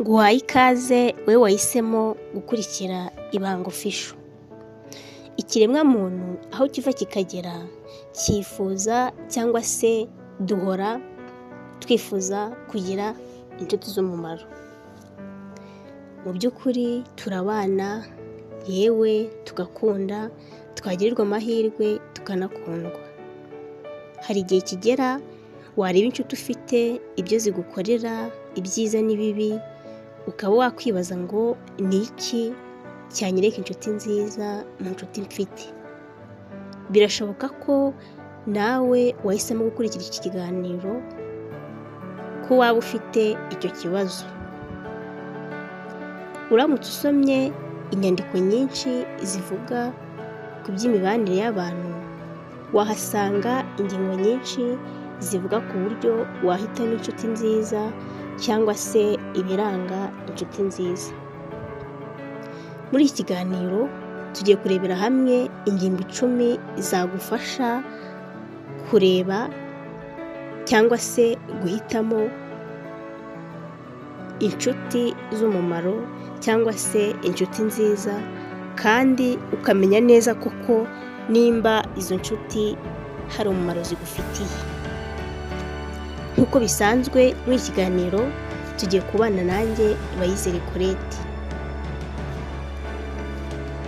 Nguhaye ikaze wowe wahisemo gukurikira Ibango Official. Ikiremwa muntu aho kiva kikagera cyifuza cyangwa se duhora twifuza kugira inshuti z'umumaro. Mu by'ukuri turabana, yewe tugakunda, twagirirwa amahirwe tukanakundwa. Hari igihe kigera wareba inshuti ufite ibyo zigukorera, ibyiza n'ibibi, ukaba wakwibaza ngo ni iki cyanyereka inshuti nziza mu nshuti mfite. Birashoboka ko nawe wahisemo gukurikira iki kiganiro ko waba ufite icyo kibazo. Uramutse usomye inyandiko nyinshi zivuga ku by'imibanire y'abantu, wahasanga ingingo nyinshi zivuga ku buryo wahitamo inshuti nziza cyangwa se ibiranga inshuti nziza. Muri iki kiganiro tugiye kurebera hamwe ingingo 10 zagufasha kureba cyangwa se guhitamo inshuti z'umumaro cyangwa se inshuti nziza, kandi ukamenya neza koko nimba izo nshuti hari umumaro zigufitiye. Nk'uko bisanzwe muri iki kiganiro tugiye kubana nanjye Bayizere Colette.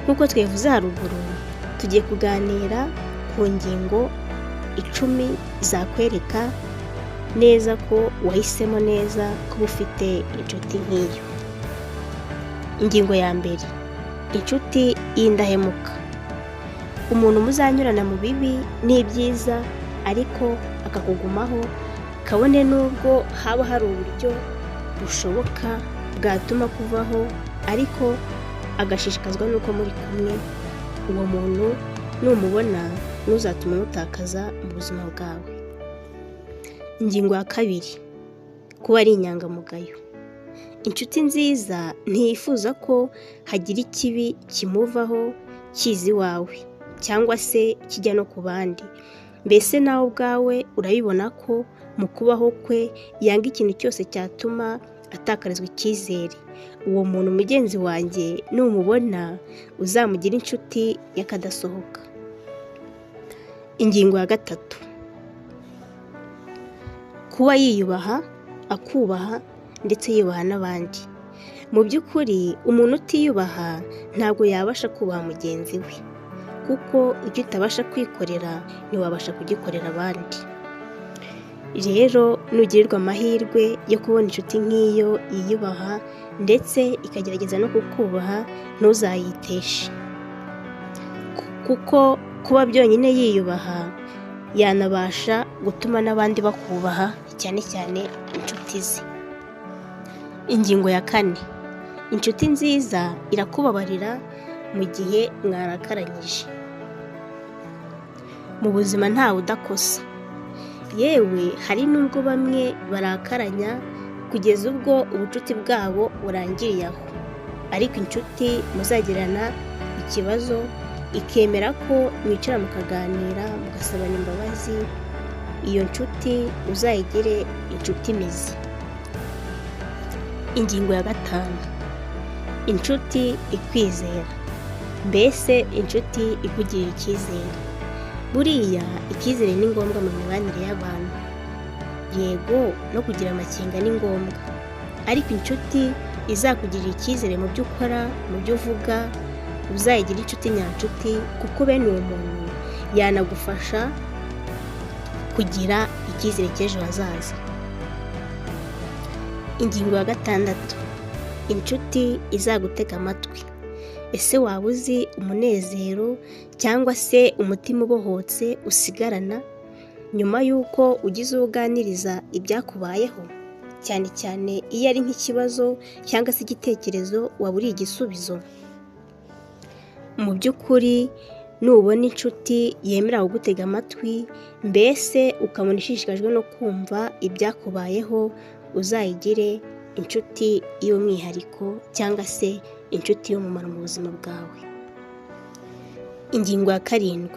Nk'uko twavuze haruguru, tugiye kuganira ku ngingo 10 zakwereka neza ko wahisemo neza kuba ufite inshuti nk'iyo. Ingingo ya mbere, inshuti y'indahemuka. Umuntu muzanyurana mu bibi n'ibyiza ariko akakugumaho, kabone nubwo haba hari uburyo bushoboka bwatuma kuvaho, ariko agashishikazwa nuko muri kumwe. Uwo muntu numubona ntuzatume umutakaza mu buzima bwawe. Ingingo ya kabiri, kuba ari inyangamugayo. Inshuti nziza ntiyifuza ko hagira ikibi kimuvaho kizi iwawe cyangwa se kijya no ku bandi. Mbese nawe ubwawe urabibona ko mu kubaho kwe yanga ikintu cyose cyatuma atakarizwa icyizere. Uwo muntu mugenzi wanjye numubona uzamugira inshuti y'akadasohoka. Ingingo ya gatatu, kuba yiyubaha, akubaha ndetse yubaha n'abandi. Mu by'ukuri umuntu utiyubaha ntabwo yabasha kubaha mugenzi we, kuko icyo utabasha kwikorera ntiwabasha kugikorera abandi. Rero nugirirwa amahirwe yo kubona inshuti nk'iyo yiyubaha ndetse ikagerageza no kukubaha, ntuzayiteshe, kuko kuba byonyine yiyubaha yanabasha gutuma n'abandi bakubaha, cyane cyane inshuti ze. Ingingo ya 4, inshuti nziza irakubabarira mu gihe mwarakaranyije. Mu buzima ntawe udakosa, yewe hari n'ubwo bamwe barakaranya kugeza ubwo ubucuti bwabo burangiriye aho, ariko inshuti muzagirana ikibazo ikemera ko mwicara mukaganira mugasabana imbabazi, iyo nshuti uzayigire inshuti mizi. Ingingo ya 5, inshuti ikwizera. Mbese inshuti ikugirira icyizere. Buriya icyizere ni ngombwa mu mibanire y'abantu. Yego no kugira amakenga ni ngombwa, ariko inshuti izakugirira icyizere mu byo ukora, mu byo uvuga, uzayigira inshuti nyanshuti, kuko bene uwo muntu yanagufasha kugira icyizere cy'ejo hazaza. Ingingo ya 6, inshuti izagutega amatwi. Ese waba uzi umunezero cyangwa se umutima ubohotse usigarana nyuma y'uko ugize uganiriza ibyakubayeho, cyane cyane iyo ari nk'ikibazo cyangwa se igitekerezo waburiye igisubizo? Mu by'ukuri nubona inshuti yemera kugutega amatwi, mbese ukabona ishishikajwe no kumva ibyakubayeho, uzayigire inshuti y'umwihariko cyangwa se inshuti y'umumaro mu buzima bwawe. Ingingo ya 7,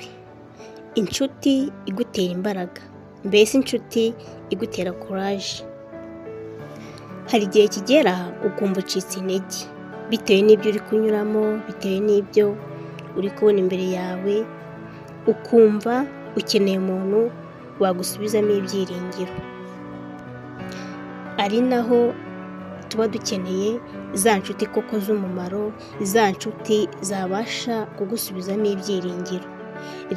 inshuti igutera imbaraga. Mbese inshuti igutera courage. hari igihe kigera ukumva ucitse intege bitewe n'ibyo uri kunyuramo, bitewe n'ibyo uri kubona imbere yawe, ukumva ukeneye umuntu wagusubizamo ibyiringiro. Ari naho tuba dukeneye za nshuti koko z'umumaro, za nshuti zabasha kugusubizamo ibyiringiro.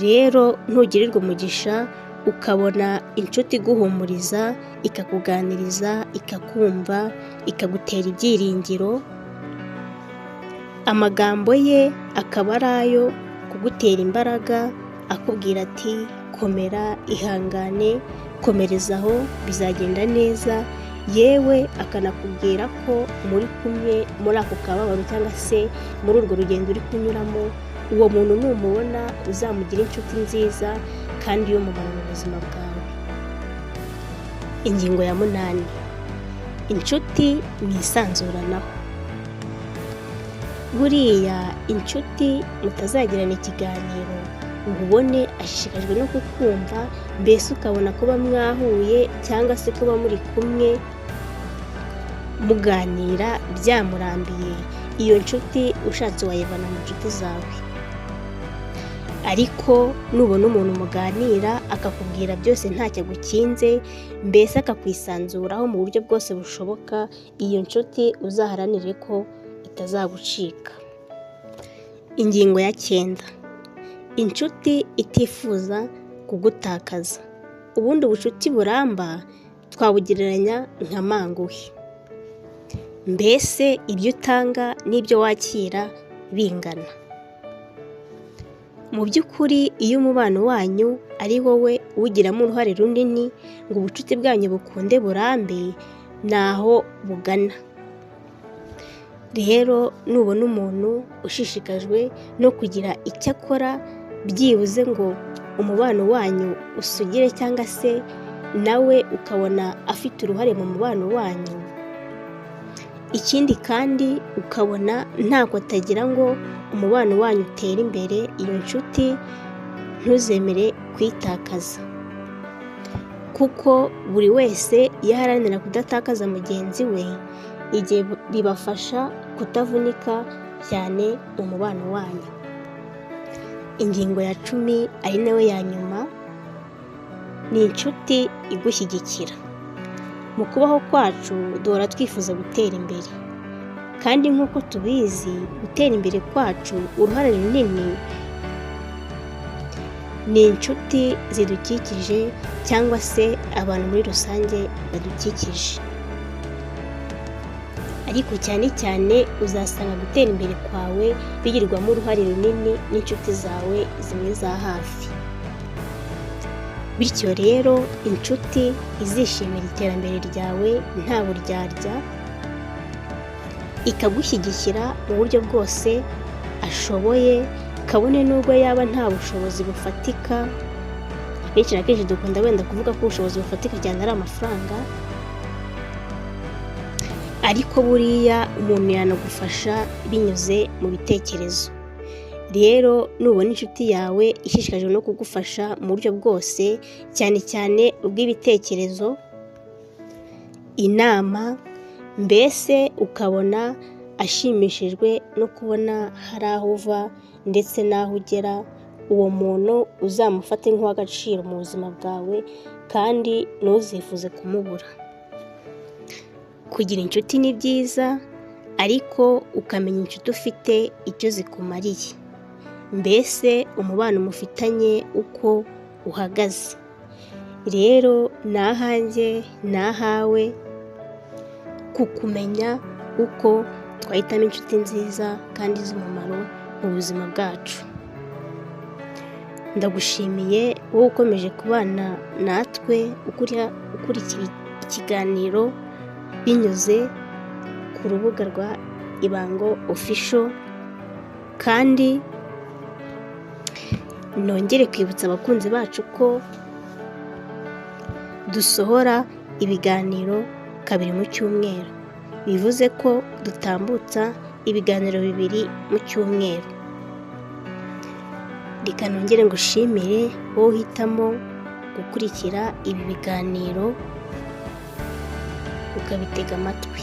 Rero ntugirirwe umugisha ukabona inshuti iguhumuriza, ikakuganiriza, ikakumva, ikagutera ibyiringiro, amagambo ye akaba ari ayo kugutera imbaraga, akubwira ati komera, ihangane, komerezaho, bizagenda neza, yewe akanakubwira ko muri kumwe muri ako kababaro cyangwa se muri urwo rugendo uri kunyuramo, uwo muntu numubona uzamugira inshuti nziza kandi y'umumaro mu buzima bwawe. Ingingo ya 8, inshuti mwisanzuranaho. Buriya inshuti mutazagirana ikiganiro ngo ubone ashishikajwe no kukumva, mbese ukabona kuba mwahuye cyangwa se kuba muri kumwe muganira byamurambiye, iyo nshuti ushatse wayivana mu nshuti zawe. Ariko nubona umuntu muganira akakubwira byose ntacyo agukinze, mbese akakwisanzuraho mu buryo bwose bushoboka, iyo nshuti uzaharanire ko itazagucika. Ingingo ya 9, inshuti itifuza kugutakaza. Ubundi ubucuti buramba twabugereranya nka manguhe, mbese ibyo utanga n'ibyo wakira bingana. Mu by'ukuri iyo umubano wanyu ari wowe uwugiramo uruhare runini ngo ubucuti bwanyu bukunde burambe, naho bugana. Rero nubona umuntu ushishikajwe no kugira icyo akora byibuze ngo umubano wanyu usugire, cyangwa se nawe ukabona afite uruhare mu mubano wanyu, ikindi kandi ukabona ntako atagira ngo umubano wanyu utere imbere, iyo nshuti ntuzemere kwitakaza, kuko buri wese iyo aharanira kudatakaza mugenzi we, igihe bibafasha kutavunika cyane mu mubano wanyu. Ingingo ya 10 ari nayo ya nyuma, ni inshuti igushyigikira. Mu kubaho kwacu duhora twifuza gutera imbere, kandi nk'uko tubizi gutera imbere kwacu uruhare runini ni inshuti zidukikije cyangwa se abantu muri rusange badukikije. Ariko cyane cyane uzasanga gutera imbere kwawe bigirwamo uruhare runini n'inshuti zawe zimwe za hafi. Bityo rero inshuti izishimira iterambere ryawe nta buryarya, ikagushyigikira mu buryo bwose ashoboye, kabone nubwo yaba nta bushobozi bufatika. Benshi na kenshi dukunda wenda kuvuga ko ubushobozi bufatika cyane ari amafaranga, ariko buriya umuntu yanagufasha binyuze mu bitekerezo. Rero nubona inshuti yawe ishishikajwe no kugufasha mu buryo bwose, cyane cyane ubw'ibitekerezo, inama, mbese ukabona ashimishijwe no kubona hari aho uva ndetse n'aho ugera, uwo muntu uzamufate nk'uw'agaciro mu buzima bwawe kandi ntuzifuze kumubura. Kugira inshuti ni byiza, ariko ukamenya inshuti ufite icyo zikumariye, mbese umubano mufitanye uko uhagaze. Rero ni ahanjye ni ahawe kukumenya uko twahitamo inshuti nziza kandi z'umumaro mu buzima bwacu. Ndagushimiye wowe ukomeje kubana natwe ukurikira ikiganiro binyuze ku rubuga rwa Ibango Official, kandi nongere kwibutsa abakunzi bacu ko dusohora ibiganiro 2 mu cyumweru, bivuze ko dutambutsa ibiganiro 2 mu cyumweru. Reka nongere ngushimire wowe uhitamo gukurikira ibi biganiro, ukabitega amatwi.